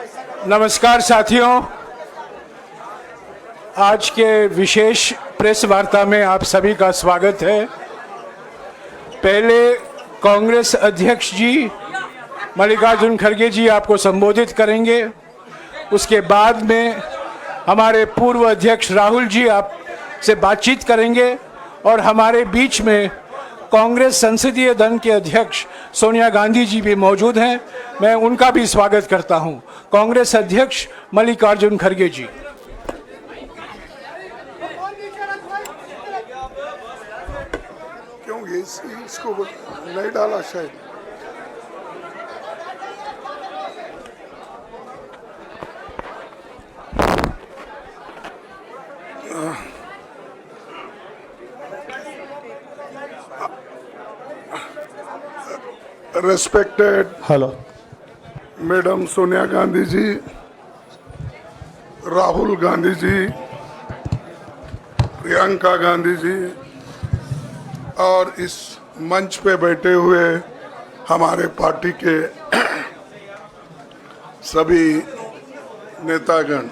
नमस्कार साथियों, आज के विशेष प्रेस वार्ता में आप सभी का स्वागत है। पहले कांग्रेस अध्यक्ष जी मल्लिकार्जुन खड़गे जी आपको संबोधित करेंगे। उसके बाद में हमारे पूर्व अध्यक्ष राहुल जी आपसे बातचीत करेंगे और हमारे बीच में कांग्रेस संसदीय दल के अध्यक्ष सोनिया गांधी जी भी मौजूद हैं। मैं उनका भी स्वागत करता हूं। कांग्रेस अध्यक्ष मल्लिकार्जुन खड़गे जी। क्यों ये इसको नहीं डाला शायद। Respected मैडम सोनिया गांधी जी, राहुल गांधी जी, प्रियंका गांधी जी और इस मंच पे बैठे हुए हमारे पार्टी के सभी नेतागण,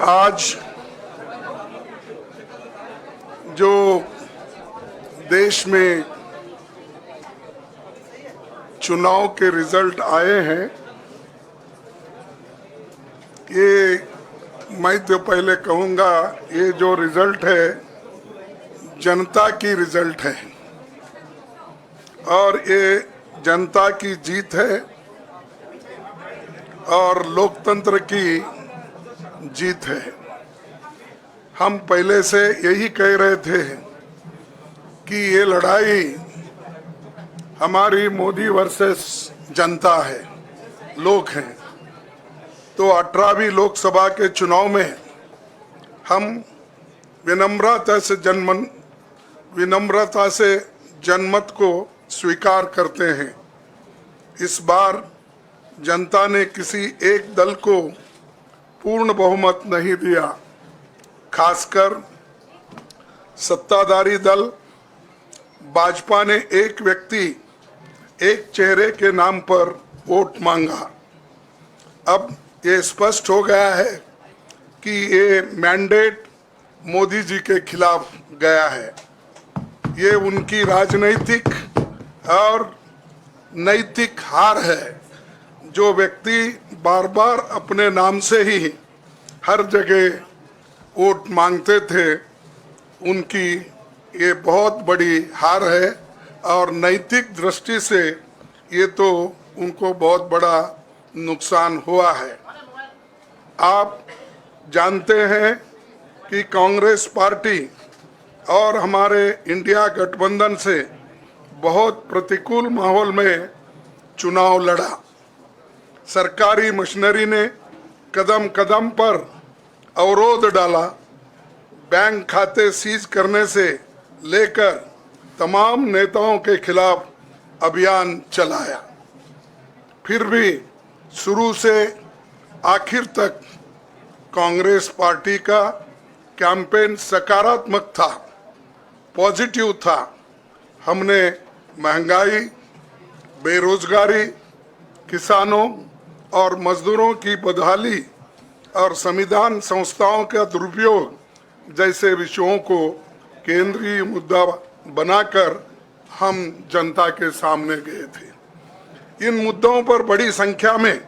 आज जो देश में चुनाव के रिजल्ट आए हैं, ये मैं तो पहले कहूँगा, ये जो रिजल्ट है जनता की रिजल्ट है और ये जनता की जीत है और लोकतंत्र की जीत है। हम पहले से यही कह रहे थे कि ये लड़ाई हमारी मोदी वर्सेस जनता है, लोग हैं। तो 18वीं लोकसभा के चुनाव में हम विनम्रता से जनमत को स्वीकार करते हैं। इस बार जनता ने किसी एक दल को पूर्ण बहुमत नहीं दिया, खासकर सत्ताधारी दल भाजपा ने एक व्यक्ति एक चेहरे के नाम पर वोट मांगा। अब ये स्पष्ट हो गया है कि ये मैंडेट मोदी जी के खिलाफ गया है। ये उनकी राजनीतिक और नैतिक हार है। जो व्यक्ति बार बार अपने नाम से ही हर जगह वोट मांगते थे, उनकी ये बहुत बड़ी हार है और नैतिक दृष्टि से ये तो उनको बहुत बड़ा नुकसान हुआ है। आप जानते हैं कि कांग्रेस पार्टी और हमारे इंडिया गठबंधन से बहुत प्रतिकूल माहौल में चुनाव लड़ा। सरकारी मशीनरी ने कदम कदम पर अवरोध डाला। बैंक खाते सीज करने से लेकर तमाम नेताओं के खिलाफ अभियान चलाया। फिर भी शुरू से आखिर तक कांग्रेस पार्टी का कैंपेन सकारात्मक था, पॉजिटिव था। हमने महंगाई, बेरोजगारी, किसानों और मजदूरों की बदहाली और संविधान संस्थाओं का दुरुपयोग जैसे विषयों को केंद्रीय मुद्दा बनाकर हम जनता के सामने गए थे। इन मुद्दों पर बड़ी संख्या में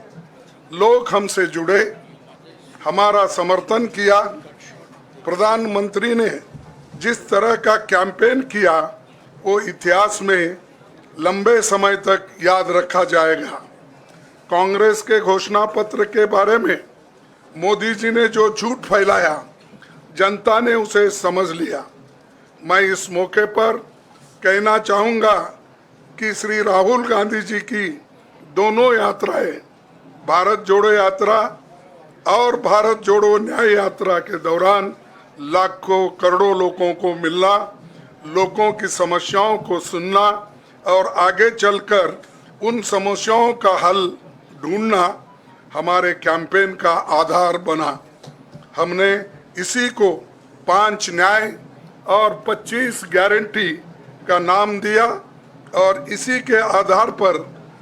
लोग हमसे जुड़े, हमारा समर्थन किया। प्रधानमंत्री ने जिस तरह का कैंपेन किया वो इतिहास में लंबे समय तक याद रखा जाएगा। कांग्रेस के घोषणा पत्र के बारे में मोदी जी ने जो झूठ फैलाया, जनता ने उसे समझ लिया। मैं इस मौके पर कहना चाहूँगा कि श्री राहुल गांधी जी की दोनों यात्राएं, भारत जोड़ो यात्रा और भारत जोड़ो न्याय यात्रा के दौरान लाखों करोड़ों लोगों को मिलना, लोगों की समस्याओं को सुनना और आगे चलकर उन समस्याओं का हल ढूंढना हमारे कैंपेन का आधार बना। हमने इसी को 5 न्याय और 25 गारंटी का नाम दिया और इसी के आधार पर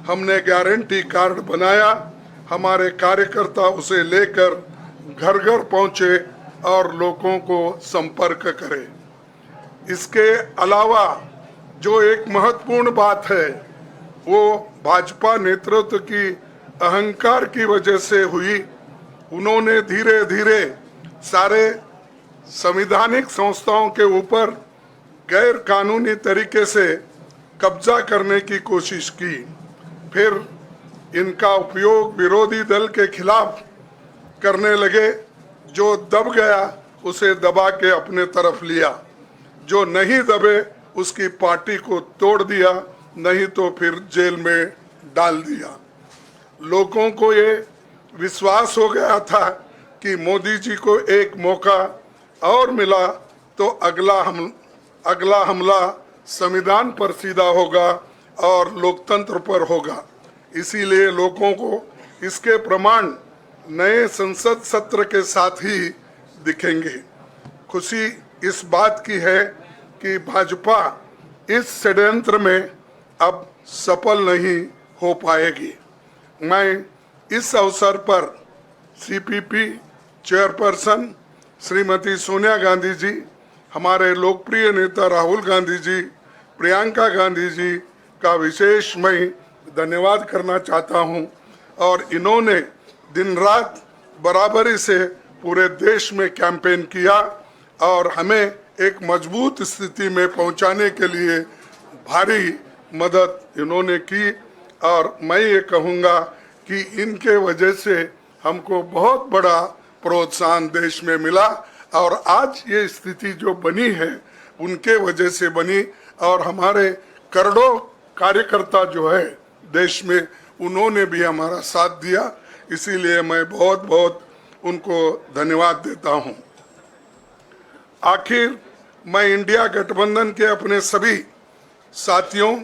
हमने गारंटी कार्ड बनाया, हमारे कार्यकर्ता उसे लेकर घर घर पहुंचे और लोगों को संपर्क करें। इसके अलावा जो एक महत्वपूर्ण बात है वो भाजपा नेतृत्व की अहंकार की वजह से हुई। उन्होंने धीरे धीरे सारे संवैधानिक संस्थाओं के ऊपर गैर कानूनी तरीके से कब्जा करने की कोशिश की। फिर इनका उपयोग विरोधी दल के खिलाफ करने लगे। जो दब गया उसे दबा के अपने तरफ लिया, जो नहीं दबे उसकी पार्टी को तोड़ दिया, नहीं तो फिर जेल में डाल दिया। लोगों को ये विश्वास हो गया था कि मोदी जी को एक मौका और मिला तो अगला हमला संविधान पर सीधा होगा और लोकतंत्र पर होगा। इसीलिए लोगों को इसके प्रमाण नए संसद सत्र के साथ ही दिखेंगे। खुशी इस बात की है कि भाजपा इस षड्यंत्र में अब सफल नहीं हो पाएगी। मैं इस अवसर पर सीपीपी चेयरपर्सन श्रीमती सोनिया गांधी जी, हमारे लोकप्रिय नेता राहुल गांधी जी, प्रियंका गांधी जी का विशेष मैं धन्यवाद करना चाहता हूं। और इन्होंने दिन रात बराबरी से पूरे देश में कैंपेन किया और हमें एक मजबूत स्थिति में पहुंचाने के लिए भारी मदद इन्होंने की। और मैं ये कहूँगा कि इनके वजह से हमको बहुत बड़ा प्रोत्साहन देश में मिला और आज ये स्थिति जो बनी है उनके वजह से बनी। और हमारे करोड़ों कार्यकर्ता जो है देश में, उन्होंने भी हमारा साथ दिया। इसीलिए मैं बहुत बहुत उनको धन्यवाद देता हूं। आखिर मैं इंडिया गठबंधन के अपने सभी साथियों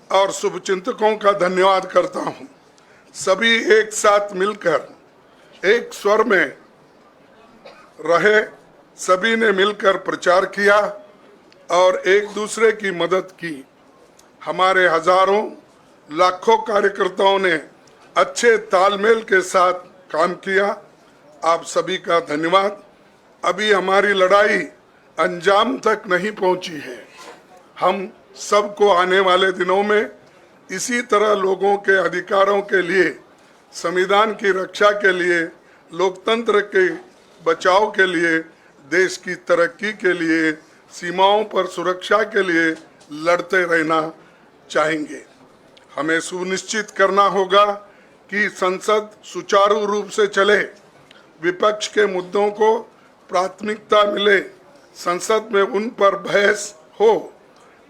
और शुभचिंतकों का धन्यवाद करता हूं। सभी एक साथ मिलकर एक स्वर में रहे, सभी ने मिलकर प्रचार किया और एक दूसरे की मदद की। हमारे हजारों लाखों कार्यकर्ताओं ने अच्छे तालमेल के साथ काम किया। आप सभी का धन्यवाद। अभी हमारी लड़ाई अंजाम तक नहीं पहुंची है। हम सबको आने वाले दिनों में इसी तरह लोगों के अधिकारों के लिए, संविधान की रक्षा के लिए, लोकतंत्र के बचाव के लिए, देश की तरक्की के लिए, सीमाओं पर सुरक्षा के लिए लड़ते रहना चाहेंगे। हमें सुनिश्चित करना होगा कि संसद सुचारू रूप से चले, विपक्ष के मुद्दों को प्राथमिकता मिले, संसद में उन पर बहस हो।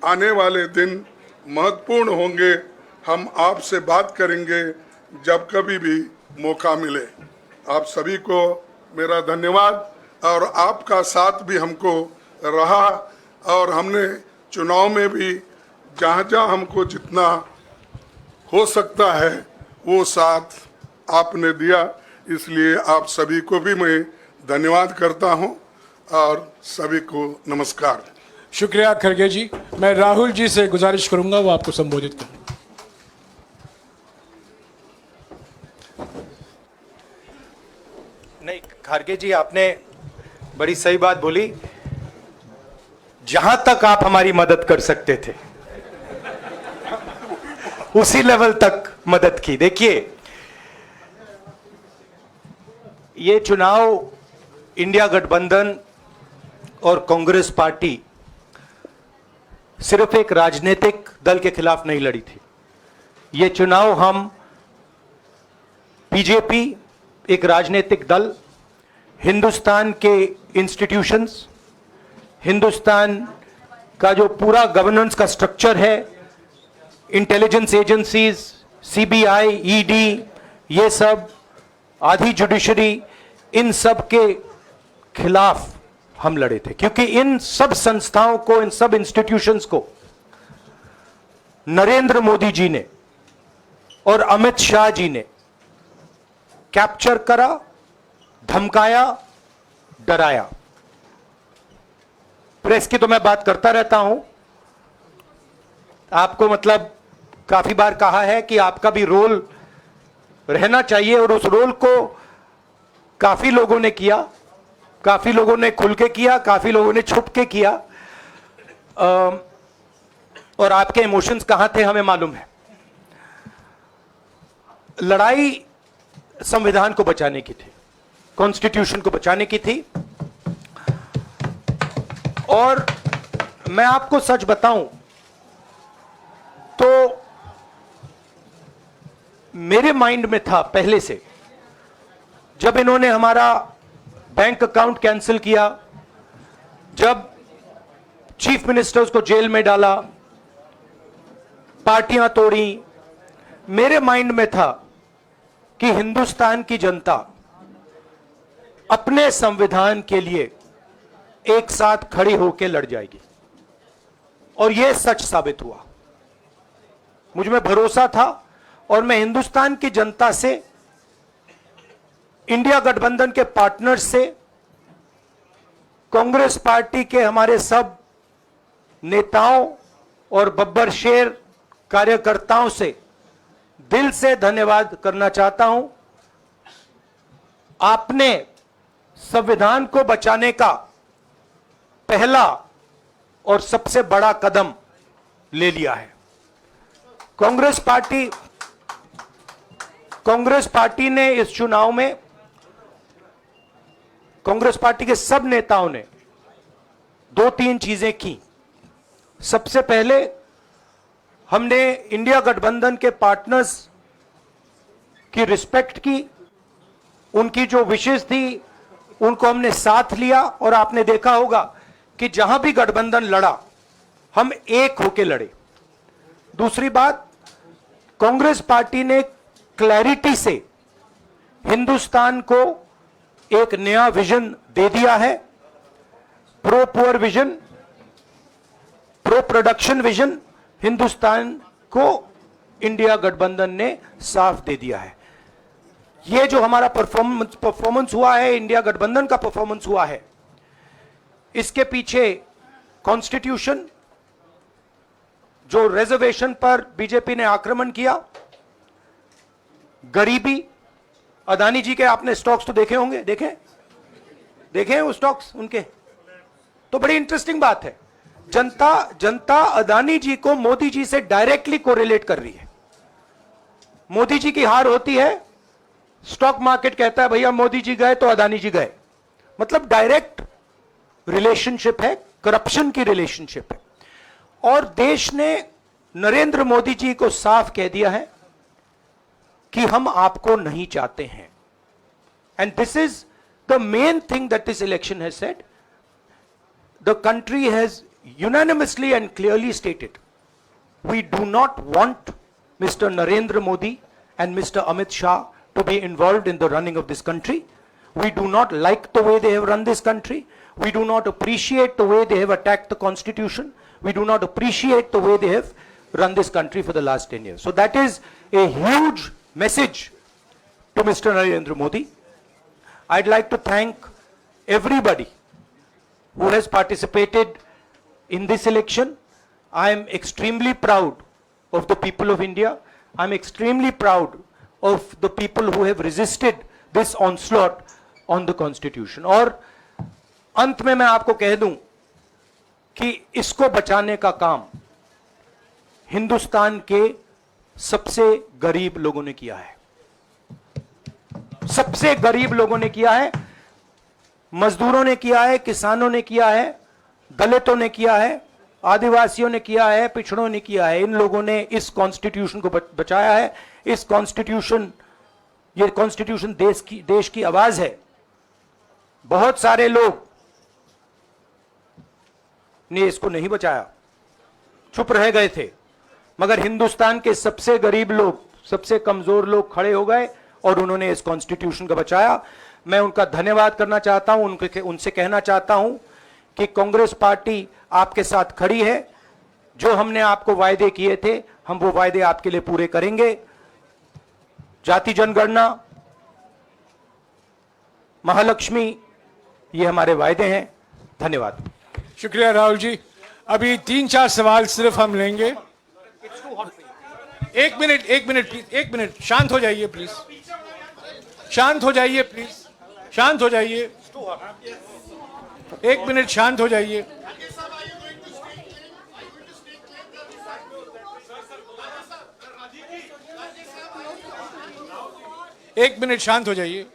आने वाले दिन महत्वपूर्ण होंगे। हम आपसे बात करेंगे जब कभी भी मौका मिले। आप सभी को मेरा धन्यवाद और आपका साथ भी हमको रहा और हमने चुनाव में भी जहाँ हमको जितना हो सकता है वो साथ आपने दिया। इसलिए आप सभी को भी मैं धन्यवाद करता हूं और सभी को नमस्कार। शुक्रिया खड़गे जी। मैं राहुल जी से गुजारिश करूंगा वो आपको संबोधित करें। नहीं, खड़गे जी आपने बड़ी सही बात बोली। जहां तक आप हमारी मदद कर सकते थे उसी लेवल तक मदद की। देखिए, ये चुनाव इंडिया गठबंधन और कांग्रेस पार्टी सिर्फ एक राजनीतिक दल के खिलाफ नहीं लड़ी थी। ये चुनाव हम बीजेपी, एक राजनीतिक दल, हिंदुस्तान के इंस्टीट्यूशंस, हिंदुस्तान का जो पूरा गवर्नेंस का स्ट्रक्चर है, इंटेलिजेंस एजेंसीज, सीबीआई, ईडी, ये सब, आधी जुडिशरी, इन सब के खिलाफ हम लड़े थे। क्योंकि इन सब संस्थाओं को, इन सब इंस्टीट्यूशंस को नरेंद्र मोदी जी ने और अमित शाह जी ने कैप्चर करा, धमकाया, डराया। प्रेस की तो मैं बात करता रहता हूं, आपको मतलब काफी बार कहा है कि आपका भी रोल रहना चाहिए, और उस रोल को काफी लोगों ने किया, काफी लोगों ने खुल के किया, काफी लोगों ने छुप के किया, और आपके इमोशंस कहां थे हमें मालूम है। लड़ाई संविधान को बचाने की थी, कॉन्स्टिट्यूशन को बचाने की थी। और मैं आपको सच बताऊं तो मेरे माइंड में था पहले से, जब इन्होंने हमारा बैंक अकाउंट कैंसिल किया, जब चीफ मिनिस्टर्स को जेल में डाला, पार्टियां तोड़ी, मेरे माइंड में था कि हिंदुस्तान की जनता अपने संविधान के लिए एक साथ खड़ी होकर लड़ जाएगी, और यह सच साबित हुआ। मुझ में भरोसा था, और मैं हिंदुस्तान की जनता से, इंडिया गठबंधन के पार्टनर्स से, कांग्रेस पार्टी के हमारे सब नेताओं और बब्बर शेर कार्यकर्ताओं से दिल से धन्यवाद करना चाहता हूं। आपने संविधान को बचाने का पहला और सबसे बड़ा कदम ले लिया है। कांग्रेस पार्टी ने इस चुनाव में, कांग्रेस पार्टी के सब नेताओं ने 2-3 चीजें की। सबसे पहले हमने इंडिया गठबंधन के पार्टनर्स की रिस्पेक्ट की, उनकी जो विशेष थी उनको हमने साथ लिया, और आपने देखा होगा कि जहां भी गठबंधन लड़ा हम एक होकर लड़े। दूसरी बात, कांग्रेस पार्टी ने क्लैरिटी से हिंदुस्तान को एक नया विजन दे दिया है, pro poor vision, pro production vision Hindustan को इंडिया गठबंधन ने साफ दे दिया है। यह जो हमारा परफॉर्मेंस हुआ है, इंडिया गठबंधन का परफॉर्मेंस हुआ है, इसके पीछे कॉन्स्टिट्यूशन, जो रिजर्वेशन पर बीजेपी ने आक्रमण किया, गरीबी, अदानी जी के आपने स्टॉक्स तो देखे होंगे, देखे हैं वो स्टॉक्स उनके, तो बड़ी इंटरेस्टिंग बात है। जनता अदानी जी को मोदी जी से डायरेक्टली कोरिलेट कर रही है। मोदी जी की हार होती है, स्टॉक मार्केट कहता है भैया मोदी जी गए तो अदानी जी गए, मतलब डायरेक्ट रिलेशनशिप है, करप्शन की रिलेशनशिप है। और देश ने नरेंद्र मोदी जी को साफ कह दिया है कि हम आपको नहीं चाहते हैं। And this is the main thing that this election has said. The country has unanimously and clearly stated, we do not want Mr. Narendra Modi and Mr. Amit Shah to be involved in the running of this country. We do not like the way they have run this country. We do not appreciate the way they have attacked the constitution. We do not appreciate the way they have run this country for the last 10 years. So that is a huge message to Mr. Narendra Modi. I'd like to thank everybody who has participated in this election. I am extremely proud of the people of India. I am extremely proud of the people who have resisted this onslaught on the constitution. और अंत में मैं आपको कह दूं कि इसको बचाने का काम हिंदुस्तान के सबसे गरीब लोगों ने किया है, सबसे गरीब लोगों ने किया है, मजदूरों ने किया है, किसानों ने किया है, दलितों ने किया है, आदिवासियों ने किया है, पिछड़ों ने किया है। इन लोगों ने इस कॉन्स्टिट्यूशन को बचाया है। इस कॉन्स्टिट्यूशन, ये कॉन्स्टिट्यूशन देश की आवाज है। बहुत सारे लोग ने इसको नहीं बचाया, चुप रह गए थे, मगर हिंदुस्तान के सबसे गरीब लोग, सबसे कमजोर लोग खड़े हो गए और उन्होंने इस कॉन्स्टिट्यूशन को बचाया। मैं उनका धन्यवाद करना चाहता हूं, उनसे कहना चाहता हूं कि कांग्रेस पार्टी आपके साथ खड़ी है। जो हमने आपको वायदे किए थे, हम वो वायदे आपके लिए पूरे करेंगे। जाति जनगणना, महालक्ष्मी, ये हमारे वायदे हैं। धन्यवाद। शुक्रिया राहुल जी। अभी 3-4 सवाल सिर्फ हम लेंगे। एक मिनट प्लीज, एक मिनट, शांत हो जाइए प्लीज, शांत हो जाइए प्लीज, शांत हो जाइए, एक मिनट शांत हो जाइए। एक मिनट शांत हो जाइए।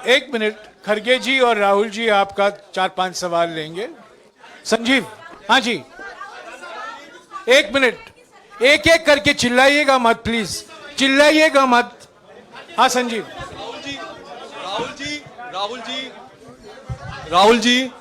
एक मिनट, खरगे जी और राहुल जी आपका 4-5 सवाल लेंगे। संजीव, हाँ जी, एक मिनट, एक एक करके चिल्लाइएगा मत प्लीज, चिल्लाइएगा मत। हाँ Sanjeev. Rahul ji,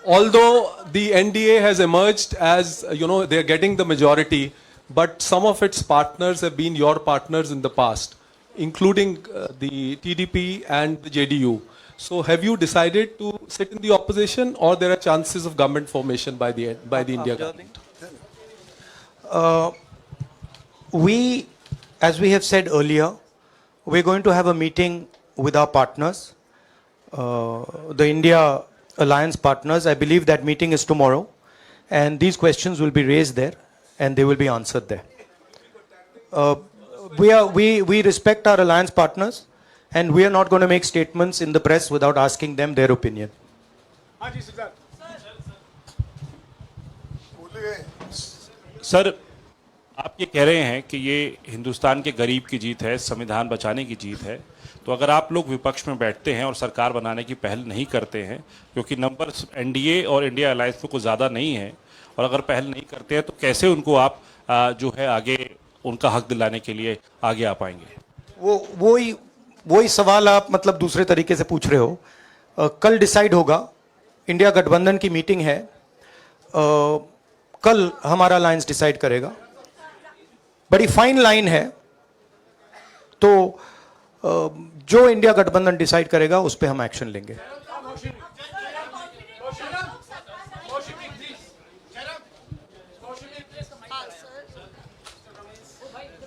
although the NDA has emerged as, they're getting the majority, but some of its partners have been your partners in the past, including the TDP and the JDU. So have you decided to sit in the opposition, or there are chances of government formation by the India government? As we have said earlier, we're going to have a meeting with our partners, the India Alliance partners. I believe that meeting is tomorrow, and these questions will be raised there, and they will be answered there. We respect our alliance partners, and we are not going to make statements in the press without asking them their opinion. Sir, आप ये कह रहे हैं कि ये हिंदुस्तान के गरीब की जीत है, संविधान बचाने की जीत है, तो अगर आप लोग विपक्ष में बैठते हैं और सरकार बनाने की पहल नहीं करते हैं, क्योंकि नंबर एनडीए और इंडिया अलायंस में कुछ ज़्यादा नहीं है, और अगर पहल नहीं करते हैं तो कैसे उनको आप जो है आगे उनका हक दिलाने के लिए आगे आ पाएंगे? वही सवाल आप मतलब दूसरे तरीके से पूछ रहे हो। कल डिसाइड होगा, इंडिया गठबंधन की मीटिंग है, कल हमारा अलायंस डिसाइड करेगा। बड़ी फाइन लाइन है, तो जो इंडिया गठबंधन डिसाइड करेगा उस पे हम एक्शन लेंगे।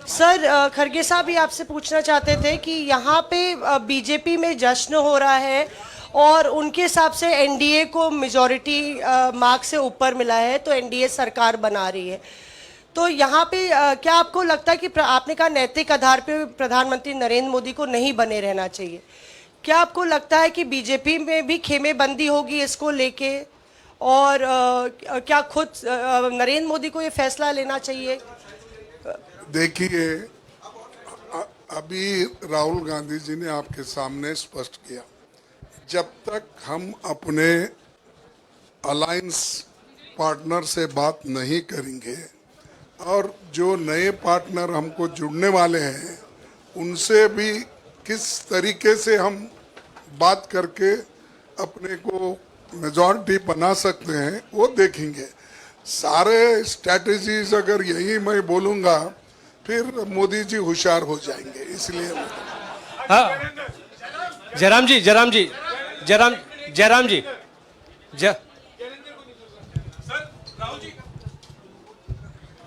सर, खरगे साहब भी आपसे पूछना चाहते थे कि यहाँ पे बीजेपी में जश्न हो रहा है और उनके हिसाब से एनडीए को मेजॉरिटी मार्क्स से ऊपर मिला है, तो एनडीए सरकार बना रही है। तो यहाँ पे क्या आपको लगता है कि आपने कहा नैतिक आधार पे प्रधानमंत्री नरेंद्र मोदी को नहीं बने रहना चाहिए, क्या आपको लगता है कि बीजेपी में भी खेमेबंदी होगी इसको लेके, और क्या खुद नरेंद्र मोदी को ये फैसला लेना चाहिए? देखिए, अभी राहुल गांधी जी ने आपके सामने स्पष्ट किया, जब तक हम अपने अलायंस पार्टनर से बात नहीं करेंगे और जो नए पार्टनर हमको जुड़ने वाले हैं उनसे भी किस तरीके से हम बात करके अपने को मेजॉरिटी बना सकते हैं वो देखेंगे। सारे स्ट्रैटेजीज अगर यही मैं बोलूँगा फिर मोदी जी होशियार हो जाएंगे, इसलिए। हाँ, जयराम जी,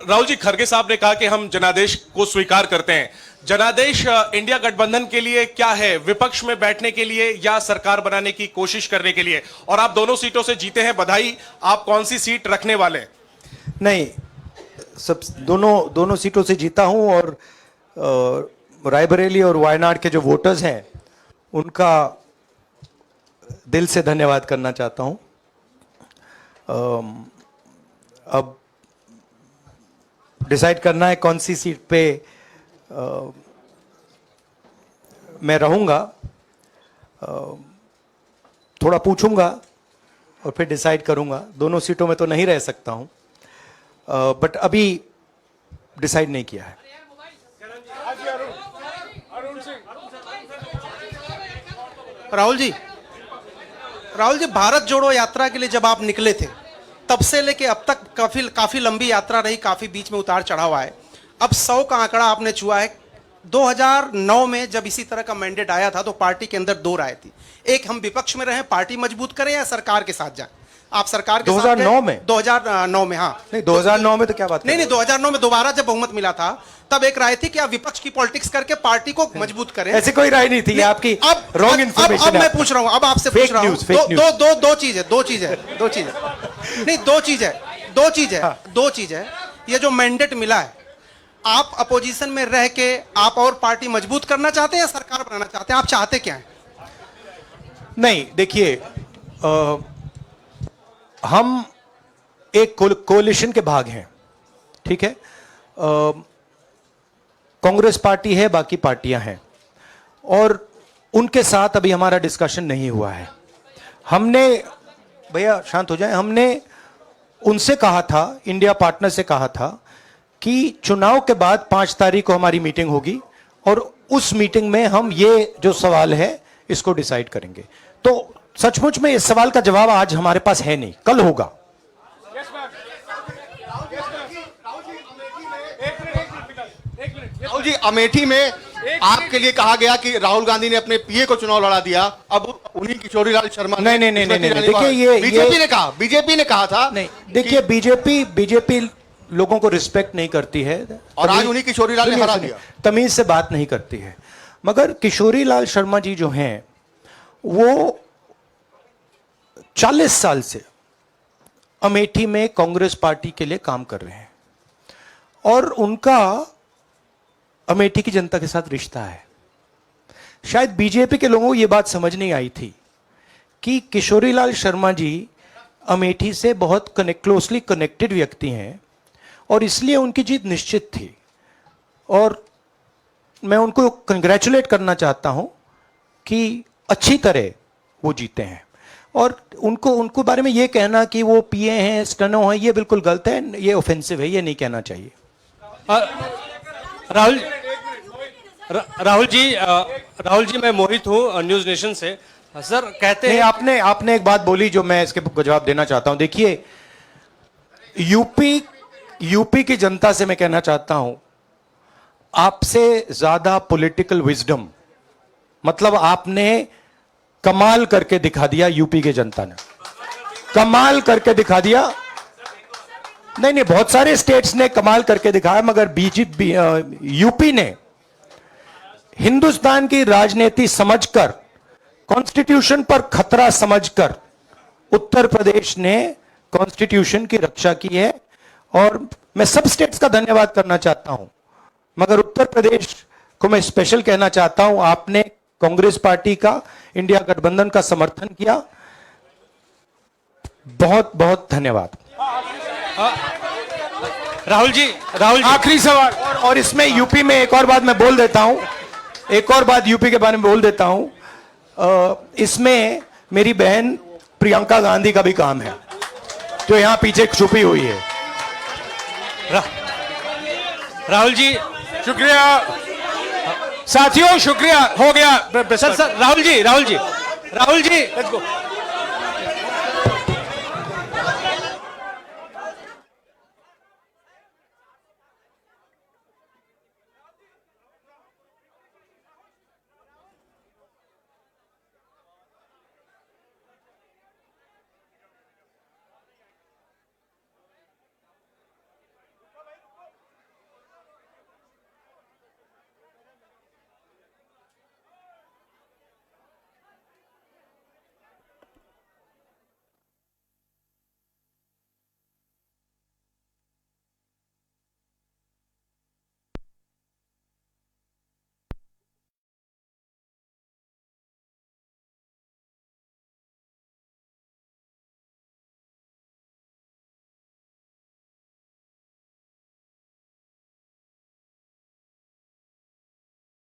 राहुल जी, खरगे साहब ने कहा कि हम जनादेश को स्वीकार करते हैं। जनादेश इंडिया गठबंधन के लिए क्या है? विपक्ष में बैठने के लिए या सरकार बनाने की कोशिश करने के लिए? और आप दोनों सीटों से जीते हैं, बधाई। आप कौन सी सीट रखने वाले हैं? नहीं, सब दोनों सीटों से जीता हूं, और रायबरेली और वायनाड के जो वोटर्स हैं उनका दिल से धन्यवाद करना चाहता हूं। अब डिसाइड करना है कौन सी सीट पे मैं रहूंगा, थोड़ा पूछूंगा और फिर डिसाइड करूंगा। दोनों सीटों में तो नहीं रह सकता हूं, बट अभी डिसाइड नहीं किया है। राहुल जी, भारत जोड़ो यात्रा के लिए जब आप निकले थे तब से लेके अब तक काफी लंबी यात्रा रही, काफी बीच में उतार चढ़ाव आए। अब 100 का आंकड़ा आपने छुआ है। 2009 में जब इसी तरह का मैंडेट आया था तो पार्टी के अंदर दो राय थी, एक हम विपक्ष में रहें, पार्टी मजबूत करें, या सरकार के साथ जाएं। आप सरकार के 2009 में? 2009 में, हाँ। नहीं 2009 में तो क्या बात कर नहीं रहे नहीं, 2009 में दोबारा जब बहुमत मिला था तब एक राय थी कि आप विपक्ष की पॉलिटिक्स करके पार्टी को मजबूत करें। हो? ऐसी कोई राय नहीं थी, ये आपकी रॉन्ग इन्फॉर्मेशन अब मैं पूछ रहा हूं, अब आपसे पूछ रहा हूं, दो चीज है नहीं, दो चीज है। ये जो मैंडेट मिला है, आप अपोजिशन में रह के आप और पार्टी मजबूत करना चाहते हैं या सरकार बनाना चाहते हैं? आप चाहते क्या हैं? नहीं, देखिए, हम एक कोalition के भाग हैं, ठीक है। कांग्रेस पार्टी है, बाकी पार्टियां हैं, और उनके साथ अभी हमारा डिस्कशन नहीं हुआ है। हमने, भैया शांत हो जाए, हमने उनसे कहा था, इंडिया पार्टनर से कहा था कि चुनाव के बाद 5 तारीख को हमारी मीटिंग होगी और उस मीटिंग में हम ये जो सवाल है इसको डिसाइड करेंगे। तो सचमुच में इस सवाल का जवाब आज हमारे पास है नहीं, कल होगा। राहुल जी, अमेठी में आपके लिए कहा गया कि राहुल गांधी ने अपने पीए को चुनाव लड़ा दिया, अब उन्हीं किशोरीलाल शर्मा नहीं, देखिए, ये बीजेपी ने कहा था। नहीं, देखिए, बीजेपी लोगों को रिस्पेक्ट नहीं करती है और आज उन्हीं किशोरीलाल ने हरा दिया, तमीज से बात नहीं करती है। मगर किशोरीलाल शर्मा जी जो हैं, वो 40 साल से अमेठी में कांग्रेस पार्टी के लिए काम कर रहे हैं और उनका अमेठी की जनता के साथ रिश्ता है। शायद बीजेपी के लोगों को यह बात समझ नहीं आई थी कि किशोरीलाल शर्मा जी अमेठी से बहुत क्लोजली कनेक्टेड व्यक्ति हैं और इसलिए उनकी जीत निश्चित थी। और मैं उनको कंग्रेचुलेट करना चाहता हूं कि अच्छी तरह वो जीते हैं। और उनको बारे में ये कहना कि वो पीए हैं, स्टेनो हैं, ये बिल्कुल गलत है, ये ऑफेंसिव है, ये नहीं कहना चाहिए। राहुल जी, मैं मोहित हूँ न्यूज नेशन से। सर कहते हैं, आपने एक बात बोली जो मैं इसके जवाब देना चाहता हूं। देखिए, यूपी की जनता से मैं कहना चाहता हूं, आपसे ज्यादा पॉलिटिकल विजडम, मतलब आपने कमाल करके दिखा दिया। यूपी की जनता ने कमाल करके दिखा दिया। नहीं, बहुत सारे स्टेट्स ने कमाल करके दिखाया, मगर बीजेपी यूपी ने हिंदुस्तान की राजनीति समझकर, कॉन्स्टिट्यूशन पर खतरा समझकर उत्तर प्रदेश ने कॉन्स्टिट्यूशन की रक्षा की है। और मैं सब स्टेट्स का धन्यवाद करना चाहता हूं, मगर उत्तर प्रदेश को मैं स्पेशल कहना चाहता हूं। आपने कांग्रेस पार्टी का, इंडिया गठबंधन का समर्थन किया, बहुत बहुत धन्यवाद। राहुल जी, आखिरी सवाल, और इसमें यूपी में एक और बात मैं बोल देता हूं, एक और बात यूपी के बारे में बोल देता हूं। इसमें मेरी बहन प्रियंका गांधी का भी काम है, जो यहां पीछे छुपी हुई है। राहुल जी, शुक्रिया साथियों, शुक्रिया, हो गया। सर राहुल जी